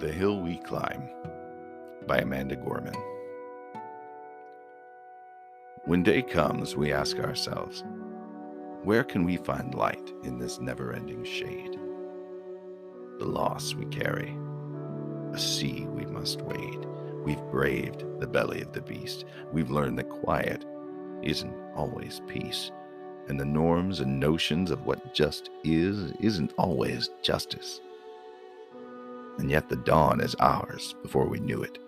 The Hill We Climb by Amanda Gorman. When day comes, we ask ourselves, where can we find light in this never-ending shade? The loss we carry, a sea we must wade. We've braved the belly of the beast. We've learned that quiet isn't always peace, and the norms and notions of what just isn't always justice. And yet the dawn is ours before we knew it.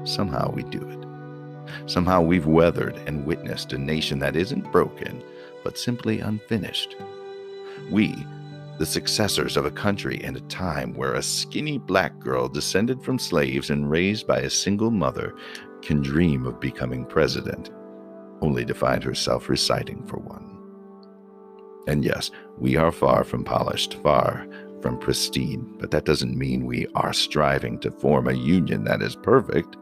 Somehow we do it. Somehow we've weathered and witnessed a nation that isn't broken, but simply unfinished. We, the successors of a country and a time where a skinny black girl descended from slaves and raised by a single mother can dream of becoming president, only to find herself reciting for one. And yes, we are far from polished, far from pristine, but that doesn't mean we are striving to form a union that is perfect.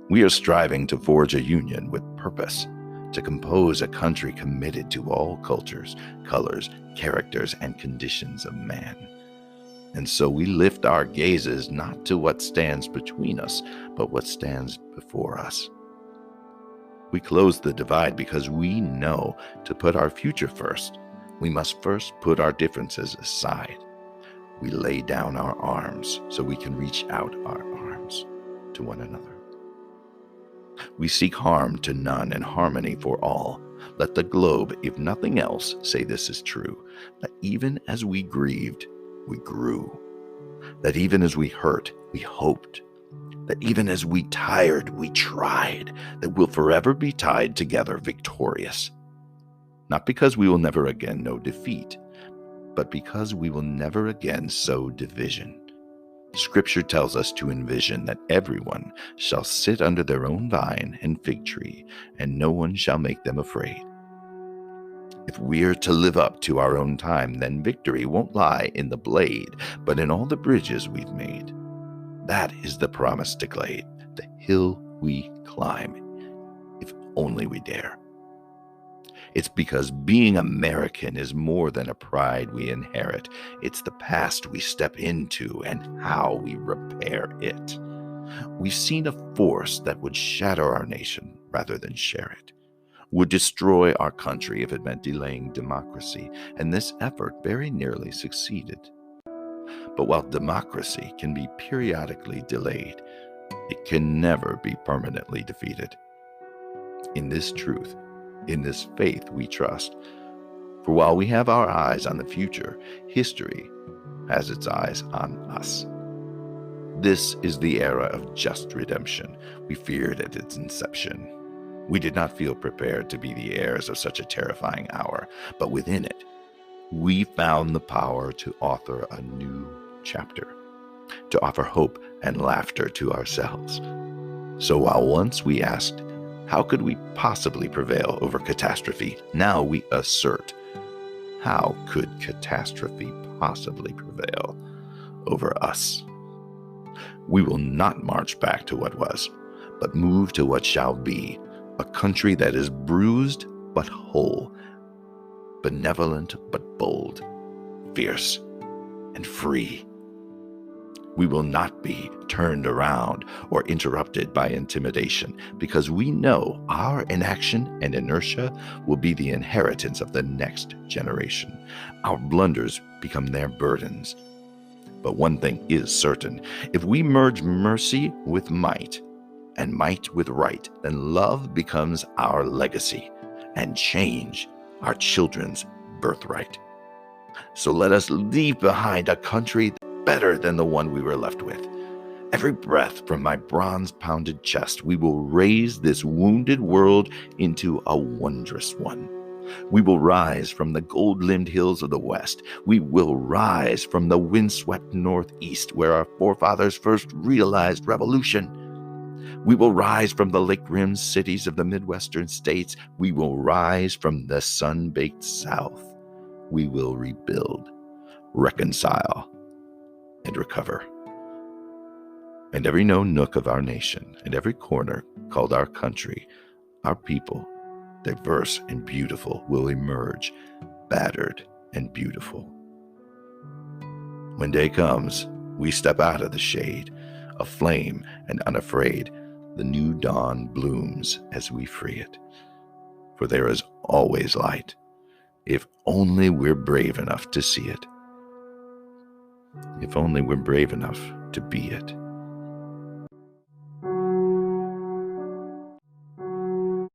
We are striving to forge a union with purpose, to compose a country committed to all cultures, colors, characters, and conditions of man. And so we lift our gazes not to what stands between us, but what stands before us. We close the divide because we know to put our future first, we must first put our differences aside. We lay down our arms so we can reach out our arms to one another. We seek harm to none and harmony for all. Let the globe, if nothing else, say this is true, that even as we grieved, we grew. That even as we hurt, we hoped. That even as we tired, we tried. That we'll forever be tied together victorious. Not because we will never again know defeat, but because we will never again sow division. Scripture tells us to envision that everyone shall sit under their own vine and fig tree, and no one shall make them afraid. If we're to live up to our own time, then victory won't lie in the blade, but in all the bridges we've made. That is the promise declared, the hill we climb, if only we dare. It's because being American is more than a pride we inherit. It's the past we step into and how we repair it. We've seen a force that would shatter our nation rather than share it, would destroy our country if it meant delaying democracy, and this effort very nearly succeeded. But while democracy can be periodically delayed, it can never be permanently defeated. In this truth, in this faith we trust. For while we have our eyes on the future, history has its eyes on us. This is the era of just redemption we feared at its inception. We did not feel prepared to be the heirs of such a terrifying hour, but within it, we found the power to author a new chapter, to offer hope and laughter to ourselves. So while once we asked, how could we possibly prevail over catastrophe? Now we assert, how could catastrophe possibly prevail over us? We will not march back to what was, but move to what shall be, a country that is bruised but whole, benevolent but bold, fierce and free. We will not be turned around or interrupted by intimidation, because we know our inaction and inertia will be the inheritance of the next generation. Our blunders become their burdens. But one thing is certain: if we merge mercy with might and might with right, then love becomes our legacy and change our children's birthright. So let us leave behind a country better than the one we were left with. Every breath from my bronze-pounded chest, we will raise this wounded world into a wondrous one. We will rise from the gold-limbed hills of the West. We will rise from the windswept Northeast, where our forefathers first realized revolution. We will rise from the lake-rimmed cities of the Midwestern states. We will rise from the sun-baked South. We will rebuild, reconcile, and recover. And every known nook of our nation, and every corner called our country, our people, diverse and beautiful, will emerge, battered and beautiful. When day comes, We step out of the shade, aflame and unafraid. The new dawn blooms as we free it. For there is always light, if only we're brave enough to see it. If only we're brave enough to be it.